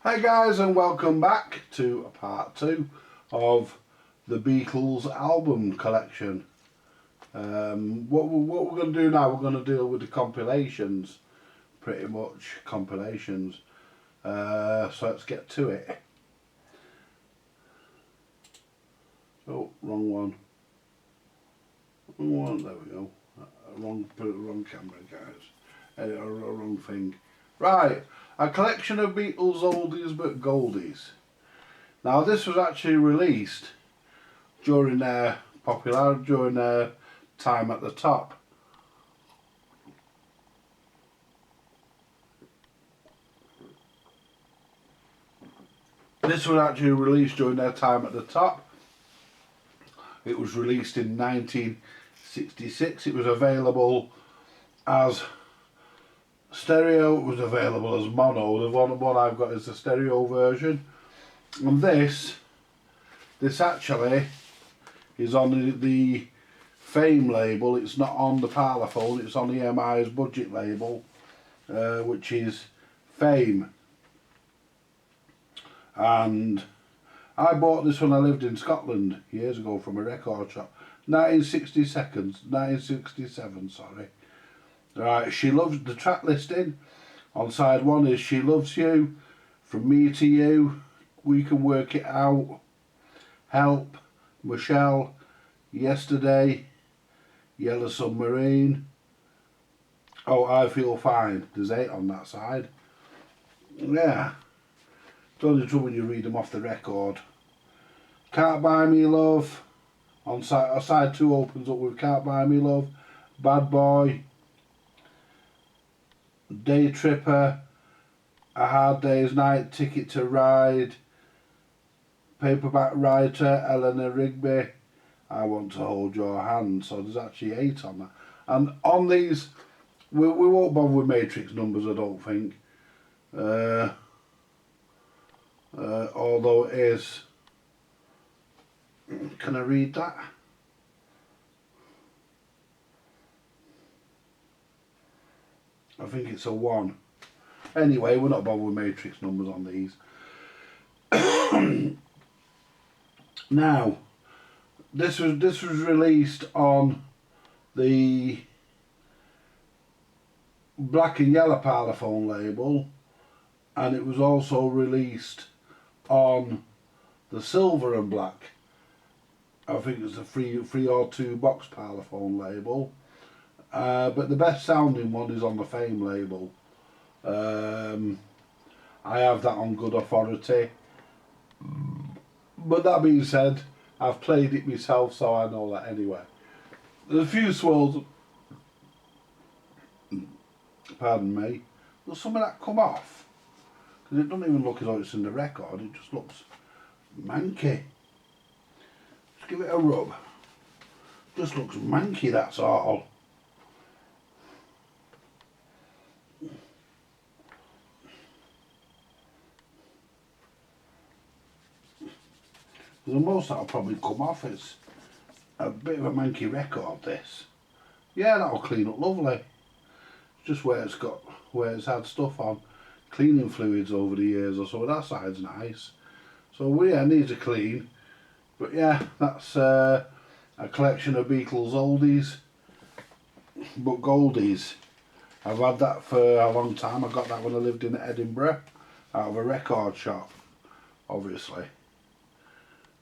Hi guys, and welcome back to part 2 of the Beatles album collection. What we're going to do now, we're going to deal with the compilations, pretty much compilations. So let's get to it. Oh, wrong one. Wrong one, there we go. Put it wrong camera, guys. Wrong thing. Right, a collection of Beatles oldies but goldies. Now this was actually released during their popularity, during their time at the top. This was actually released during their time at the top. It was released in 1966. It was available as stereo, it was available as mono. The one I've got is the stereo version. And this actually is on the Fame label. It's not on the Parlophone, it's on EMI's budget label, which is Fame. And I bought this when I lived in Scotland years ago from a record shop. 1967, sorry. Right, She Loves, the track listing on side 1 is She Loves You, From Me to You, We Can Work It Out, Help, Michelle, Yesterday, Yellow Submarine, Oh I Feel Fine. There's 8 on that side. Yeah, it's only trouble when you read them off the record. Can't Buy Me Love, on side 2 opens up with Can't Buy Me Love, Bad Boy, Day Tripper, A Hard Day's Night, Ticket to Ride, Paperback Writer, Eleanor Rigby, I Want to Hold Your Hand. So there's actually 8 on that. And on these, we won't bother with matrix numbers, I don't think. Although it is, can I read that? I think it's a 1. Anyway, we're not bothered with matrix numbers on these. Now, this was released on the black and yellow Parlophone label, and it was also released on the silver and black, I think it's a 3 or 2 box Parlophone label. But the best sounding one is on the Fame label. I have that on good authority. But that being said, I've played it myself, so I know that anyway. There's a few swirls. Pardon me. There's some of that come off. Because it doesn't even look as though it's in the record, it just looks manky. Just give it a rub. Just looks manky, that's all. The most that'll probably come off is a bit of a manky record, this. Yeah, that'll clean up lovely. It's just where it's had stuff on, cleaning fluids over the years or so. That side's nice. So yeah, it needs a clean. But yeah, that's a collection of Beatles oldies but goldies. I've had that for a long time. I got that when I lived in Edinburgh, out of a record shop, obviously.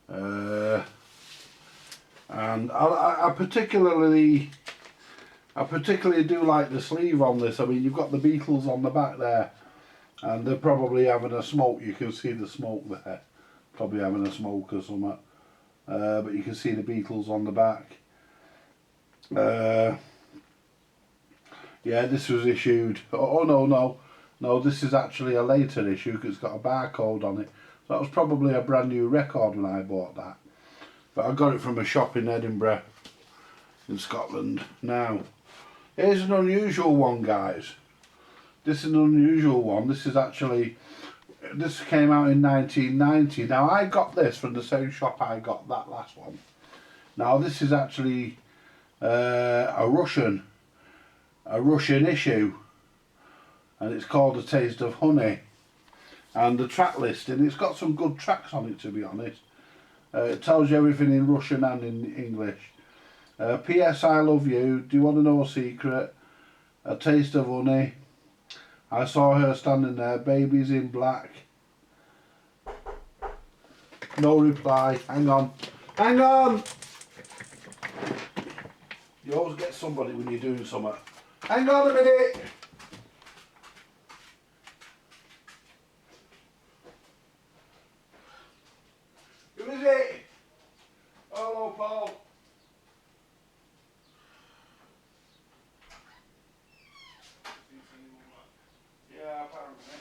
And I particularly do like the sleeve on this. I mean, you've got the Beatles on the back there, and they're probably having a smoke. You can see the smoke there, probably having a smoke or something. But you can see the Beatles on the back. Yeah, this was issued. Oh no, this is actually a later issue because it's got a barcode on it. So that was probably a brand new record when I bought that. But I got it from a shop in Edinburgh, in Scotland. Now, here's an unusual one, guys. This is an unusual one. This came out in 1990. Now, I got this from the same shop I got that last one. Now, this is actually a Russian issue, and it's called A Taste of Honey. And the track listing, it's got some good tracks on it, to be honest. It tells you everything in Russian and in English. P.S. I love you. Do you want to know a secret? A taste of honey. I saw her standing there. Babies in black. No reply. Hang on. Hang on! You always get somebody when you're doing something. Hang on a minute! Who is it? Hello, Paul. Yeah, apparently.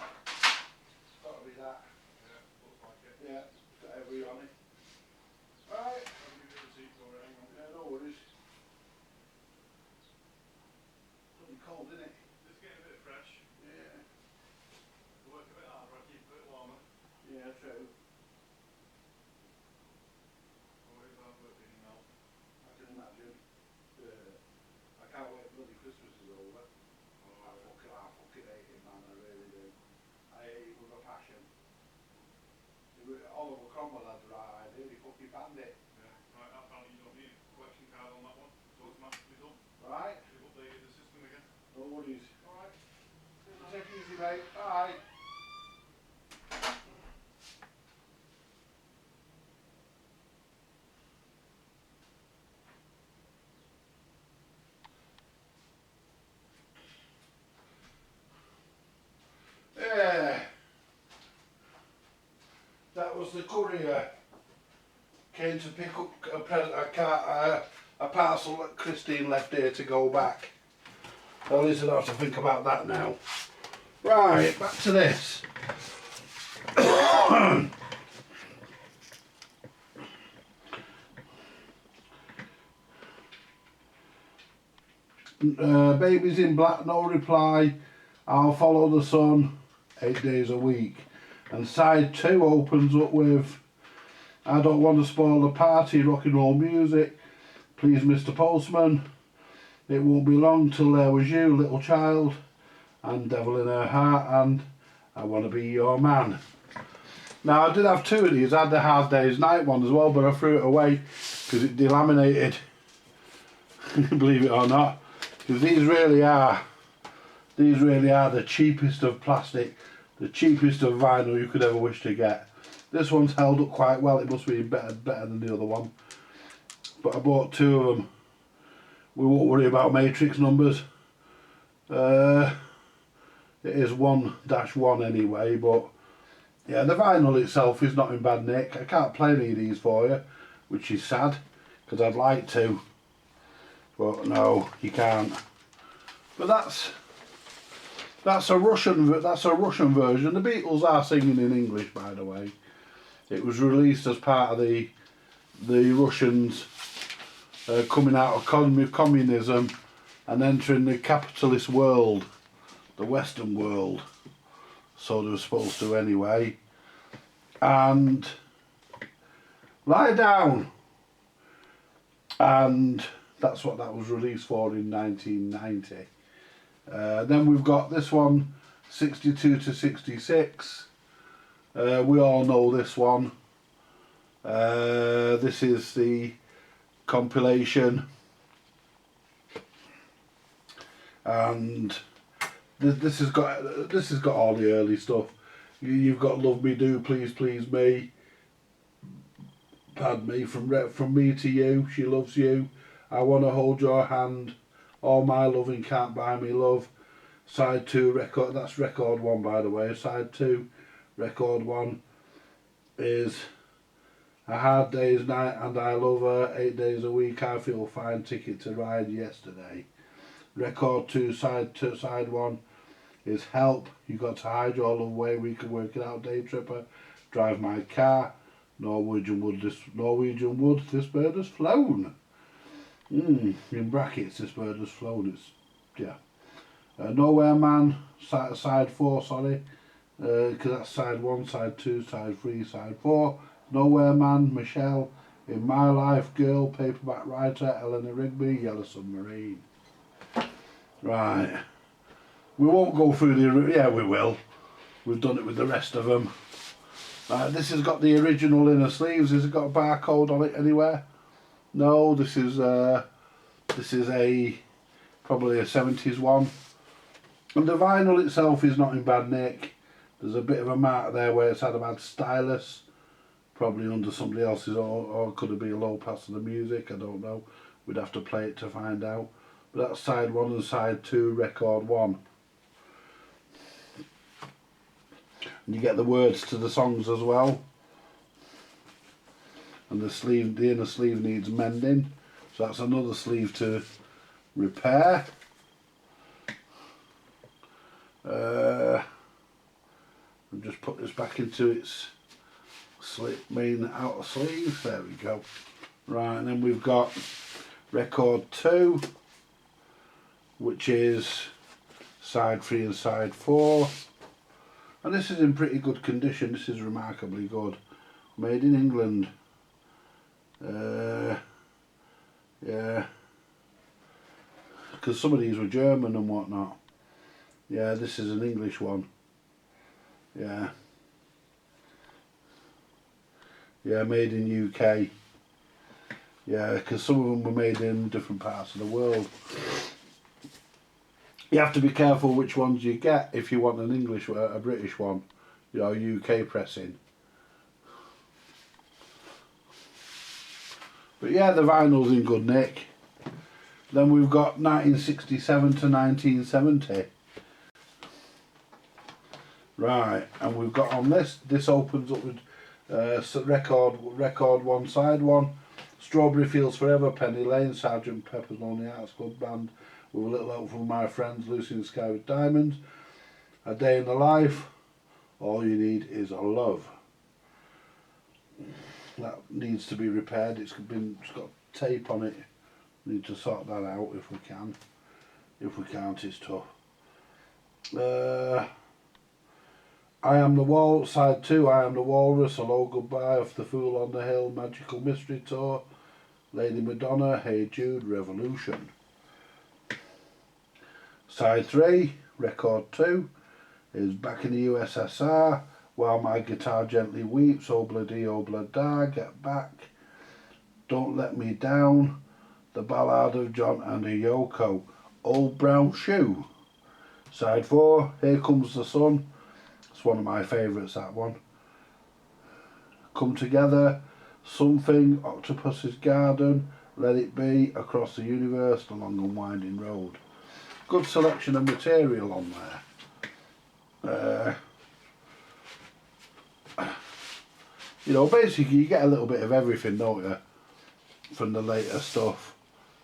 Gotta be that. Yeah, looks like it. Yeah, got every on it. Right. Yeah, no worries. Bloody cold, isn't it? It's getting a bit fresh. Yeah. Work a bit harder, I keep it a bit warmer. Yeah, true. Always hard work being out. I can imagine. I can't wait bloody Christmas is over. I fucking hate it, man, I really do. I hate it with a passion. Oliver Cromwell had the right idea, he fucking banned it. Yeah, right, apparently you don't need a collection card on that one. It's automatically done. Right? They've updated the system again. No worries. Alright. Take it easy, mate. Bye. Yeah. That was the courier. Came to pick up a parcel that Christine left here to go back. At least I don't have to think about that now. Right, back to this. Babies in black, no reply. I'll follow the sun 8 days a week. And side 2 opens up with I don't want to spoil the party, rock and roll music. Please, Mr. Postman. It won't be long till there was you, little child, and devil in her heart, and I want to be your man. Now, I did have 2 of these. I had the Hard Day's Night one as well, but I threw it away because it delaminated. Believe it or not. Because these really are the cheapest of plastic, the cheapest of vinyl you could ever wish to get. This one's held up quite well. It must be better than the other one. But I bought 2 of them. We won't worry about matrix numbers. It is 1-1 anyway, but yeah, the vinyl itself is not in bad nick. I can't play any of these for you, which is sad, because I'd like to. But no, you can't. But that's a Russian version. The Beatles are singing in English, by the way. It was released as part of the Russians coming out of communism and entering the capitalist world, the Western world. So they were supposed to anyway. And Lie Down. And that's what that was released for in 1990. Then we've got this one, 62 to 66. We all know this one. This is the compilation, and this has got all the early stuff. You've got Love Me Do, Please Please Me, Pardon Me, From Me to You, She Loves You, I Wanna Hold Your Hand, All My Loving Can't Buy Me Love. Side 2 record, that's record 1 by the way. Side 2 record 1 is A Hard Day's Night and I Love Her, 8 days a week, I Feel Fine, Ticket to Ride, Yesterday. Record 2 side 1 is Help, You Got to Hide Your Love Away, We Can Work It Out, Day Tripper, Drive My Car, Norwegian Wood, This Bird Has Flown. In brackets, This Bird Has Flown. It's, yeah. Nowhere Man, side 4, sorry, because that's side 1, side 2, side 3, side 4. Nowhere Man, Michelle, In My Life, Girl, Paperback Writer, Eleanor Rigby, Yellow Submarine. Right. We won't go through the... Yeah, we will. we've done it with the rest of them. This has got the original inner sleeves. Has it got a barcode on it anywhere? No, this is a probably a 70s one. And the vinyl itself is not in bad nick. There's a bit of a mark there where it's had a bad stylus, probably under somebody else's, or could it be a low pass of the music? I don't know. We'd have to play it to find out. But that's side 1 and side 2, record 1. And you get the words to the songs as well. And the inner sleeve needs mending, so that's another sleeve to repair. I'll just put this back into its main outer sleeve. There we go. Right, and then we've got record 2, which is side 3 and side 4. And this is in pretty good condition. This is remarkably good. Made in England. Yeah. Because some of these were German and whatnot. Yeah, this is an English one. Yeah. Yeah, made in UK. Yeah, because some of them were made in different parts of the world. You have to be careful which ones you get if you want an English, a British one, you know, UK pressing. But yeah, the vinyl's in good nick. Then we've got 1967 to 1970. Right, and we've got on this opens up with record 1, side 1, Strawberry Fields Forever, Penny Lane, Sergeant Pepper's Lonely Hearts Club Band, With a Little Help from My Friends, Lucy in the Sky with Diamonds, A Day in the Life, All You Need Is a Love. That needs to be repaired. It's got tape on it. We need to sort that out if we can. If we can't, it's tough. I Am the Wall, side 2, I Am the Walrus, Hello Goodbye, Off the Fool on the Hill, Magical Mystery Tour, Lady Madonna, Hey Jude, Revolution. Side 3, record 2, is Back in the USSR, While My Guitar Gently Weeps, Obla-dee, Obla-da, Get Back, Don't Let Me Down, The Ballad of John and Yoko, Old Brown Shoe. Side 4, Here Comes the Sun. It's one of my favourites, that one. Come Together, Something, Octopus's Garden, Let It Be, Across the Universe, The Long and Winding Road. Good selection of material on there. You know, basically you get a little bit of everything, don't you, from the later stuff.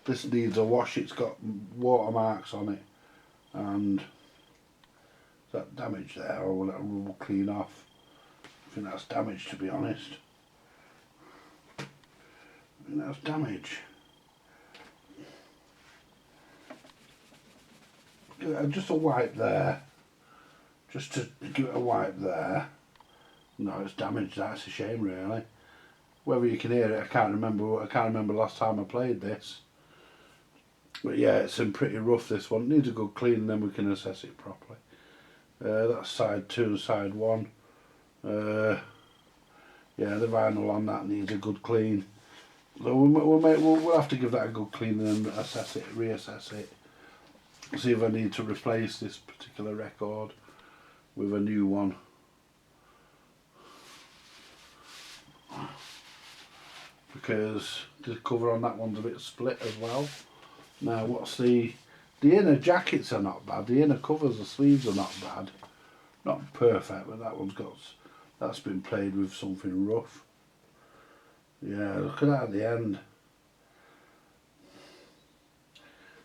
This needs a wash, it's got watermarks on it, and is that damage there, or will it clean off? I think that's damage, to be honest. I think that's damage. Just a wipe there, just to give it a wipe there. No, it's damaged. That's a shame, really. Whether you can hear it, I can't remember last time I played this. But yeah, it's in pretty rough, this one. It needs a good clean, and then we can assess it properly. That's side 2 and side 1. Yeah, the vinyl on that needs a good clean. So we'll have to give that a good clean and then assess it, reassess it. See if I need to replace this particular record with a new one. Because the cover on that one's a bit split as well. Now, what's the inner jackets are not bad. The inner covers, the sleeves are not bad. Not perfect, but that's been played with something rough. Yeah, look at that at the end.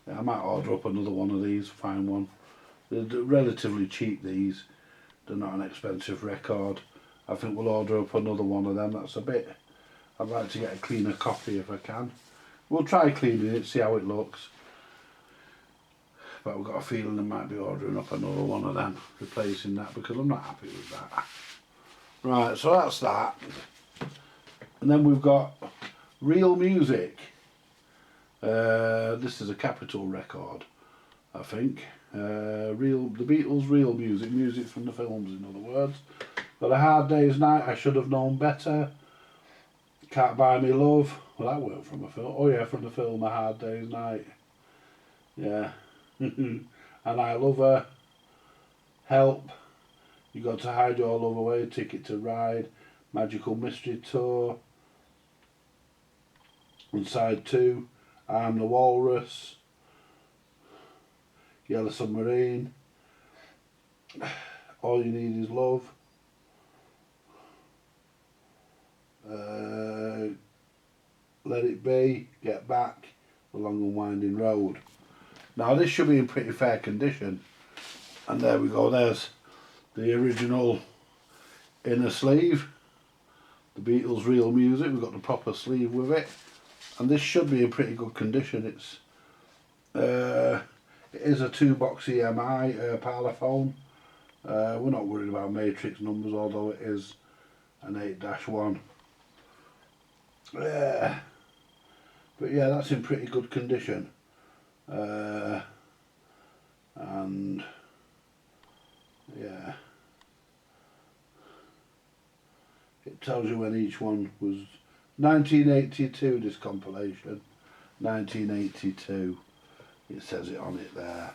Yeah, I might order up another one of these, find one. They're relatively cheap, these. They're not an expensive record. I think we'll order up another one of them. That's a bit... I'd like to get a cleaner copy if I can. We'll try cleaning it, see how it looks. But I've got a feeling I might be ordering up another one of them, replacing that, because I'm not happy with that. Right, so that's that. And then we've got Real Music. This is a Capitol record. I think. The Beatles' real music, music from the films, in other words. Got A Hard Day's Night, I Should Have Known Better. Can't Buy Me Love. Well, that weren't from a film. Oh yeah, from the film A Hard Day's Night. Yeah. And I Love Her. Help. You Got to Hide Your Love Away. Ticket to Ride. Magical Mystery Tour. And side 2. I'm the Walrus. Yellow Submarine. All You Need Is Love. Let It Be, Get Back, The Long and Winding Road. Now this should be in pretty fair condition. And there we go, there's the original inner sleeve. The Beatles' real music, we've got the proper sleeve with it. And this should be in pretty good condition. It is a 2-box EMI Parlophone. We're not worried about matrix numbers, although it is an 8-1. But yeah, that's in pretty good condition. And yeah, it tells you when each one was. 1982, this compilation. 1982. It says it on it there.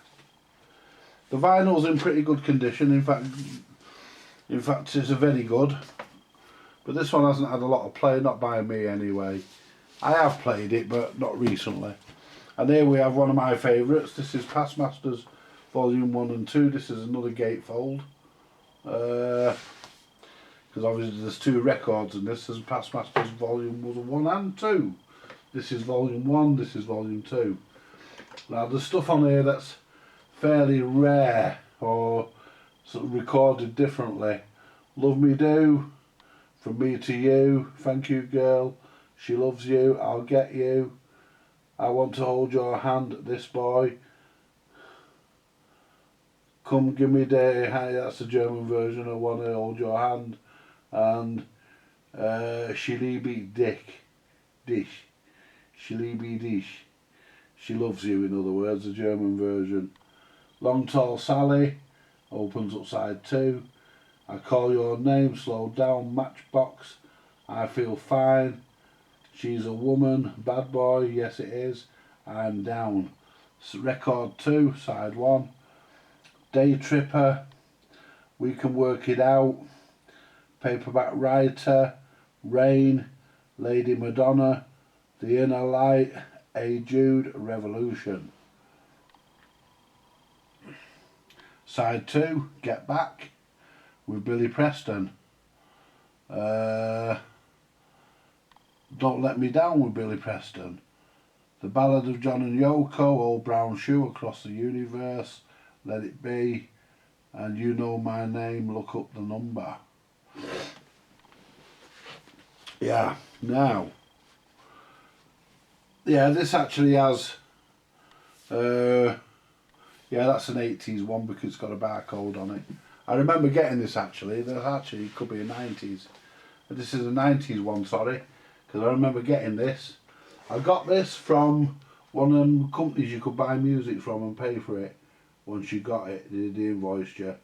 The vinyl's in pretty good condition. In fact, it's a very good. But this one hasn't had a lot of play, not by me anyway. I have played it, but not recently. And here we have one of my favourites. This is Past Masters Volume 1 and 2. This is another gatefold. Because obviously there's 2 records in this. There's Past Masters Volume 1 and 2. This is Volume 1, this is Volume 2. Now there's stuff on here that's fairly rare or sort of recorded differently. Love Me Do, From Me to You, Thank You Girl, She Loves You, I'll Get You, I Want to Hold Your Hand, This Boy, Come Give Me Day, that's the German version of Want to Hold Your Hand, and She Liebe Dich, She Liebe Dich, She Loves You, in other words, the German version. Long Tall Sally opens up side 2. I Call Your Name, Slow Down, Matchbox, I Feel Fine, She's a Woman, Bad Boy, Yes It Is, I'm Down. Record 2, side 1. Day Tripper, We Can Work It Out, Paperback Writer, Rain, Lady Madonna, The Inner Light, Hey Jude, Revolution. Side 2, Get Back, with Billy Preston. Don't Let Me Down with Billy Preston. The Ballad of John and Yoko, Old Brown Shoe, Across the Universe, Let It Be, and You Know My Name, Look Up the Number. Yeah, now, yeah, this actually has, yeah, that's an 80s one because it's got a barcode on it. I remember getting this actually, it could be a 90s. This is a 90s one, sorry, because I remember getting this. I got this from one of them companies you could buy music from and pay for it once you got it, they invoiced you.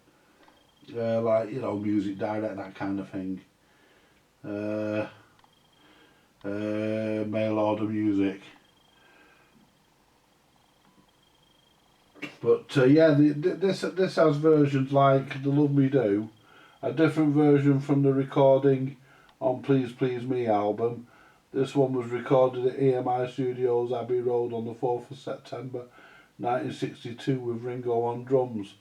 Like, you know, Music Direct, that kind of thing. Mail order music. But yeah, this has versions like the Love Me Do, a different version from the recording on Please Please Me album. This one was recorded at EMI Studios, Abbey Road, on the 4th of September 1962 with Ringo on drums.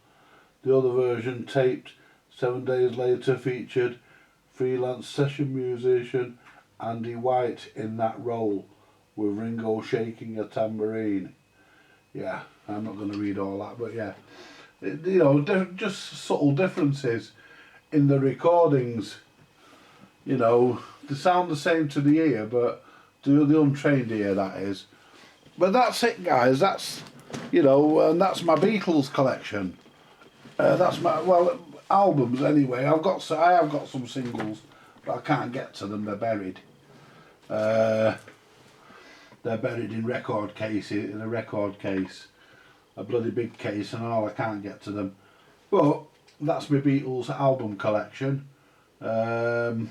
The other version, taped 7 days later, featured freelance session musician Andy White in that role, with Ringo shaking a tambourine. Yeah, I'm not going to read all that, but yeah, you know, just subtle differences in the recordings. You know, they sound the same to the ear, but to the untrained ear, that is. But that's it, guys. That's, you know, and that's my Beatles collection. That's my, well, albums anyway. I have got some singles, but I can't get to them. They're buried. They're buried in record cases, in a record case. a bloody big case and all, I can't get to them. But that's my Beatles album collection. I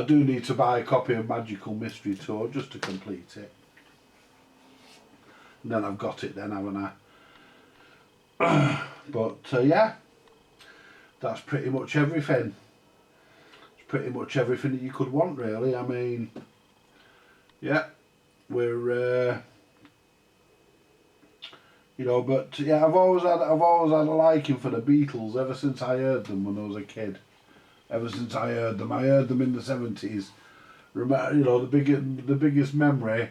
do need to buy a copy of Magical Mystery Tour just to complete it. And then I've got it then, haven't I? But yeah, that's pretty much everything. It's pretty much everything that you could want, really. I mean, yeah, we're you know, but yeah, I've always had a liking for the Beatles ever since I heard them when I was a kid. Ever since I heard them in the 70s. Remember, you know, the biggest memory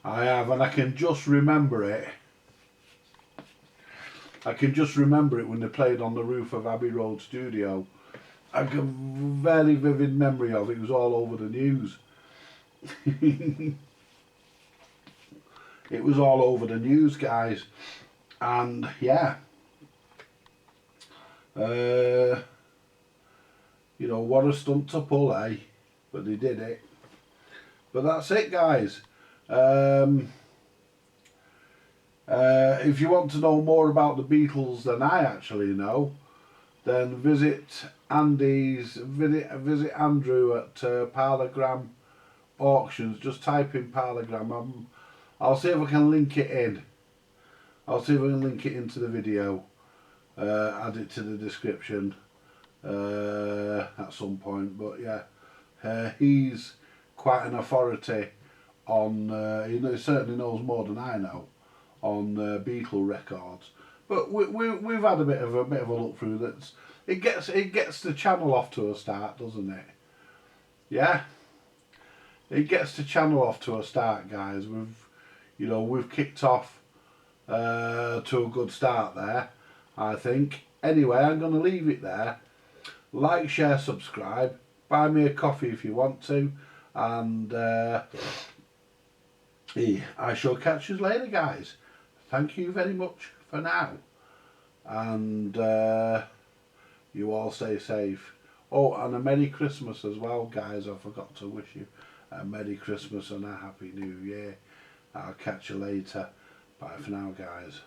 I have, and I can just remember it. I can just remember it when they played on the roof of Abbey Road Studio. I have a very vivid memory of it. It was all over the news. It was all over the news, guys. And yeah, you know, what a stunt to pull, eh? But they did it. But that's it, guys. If you want to know more about the Beatles than I actually know, then visit Andrew at Parlogram Auctions. Just type in Parlogram. I'll see if I can link it in. I'll see if I can link it into the video. Add it to the description at some point. But yeah, he's quite an authority on. He certainly knows more than I know on Beatle records. But we've had a bit of a look through. It gets the channel off to a start, doesn't it? Yeah, it gets the channel off to a start, guys. We've kicked off to a good start there, I think. Anyway, I'm going to leave it there. Like, share, subscribe. Buy me a coffee if you want to. And I shall catch you later, guys. Thank you very much for now. And you all stay safe. Oh, and a Merry Christmas as well, guys. I forgot to wish you a Merry Christmas and a Happy New Year. I'll catch you later. Bye for now, guys.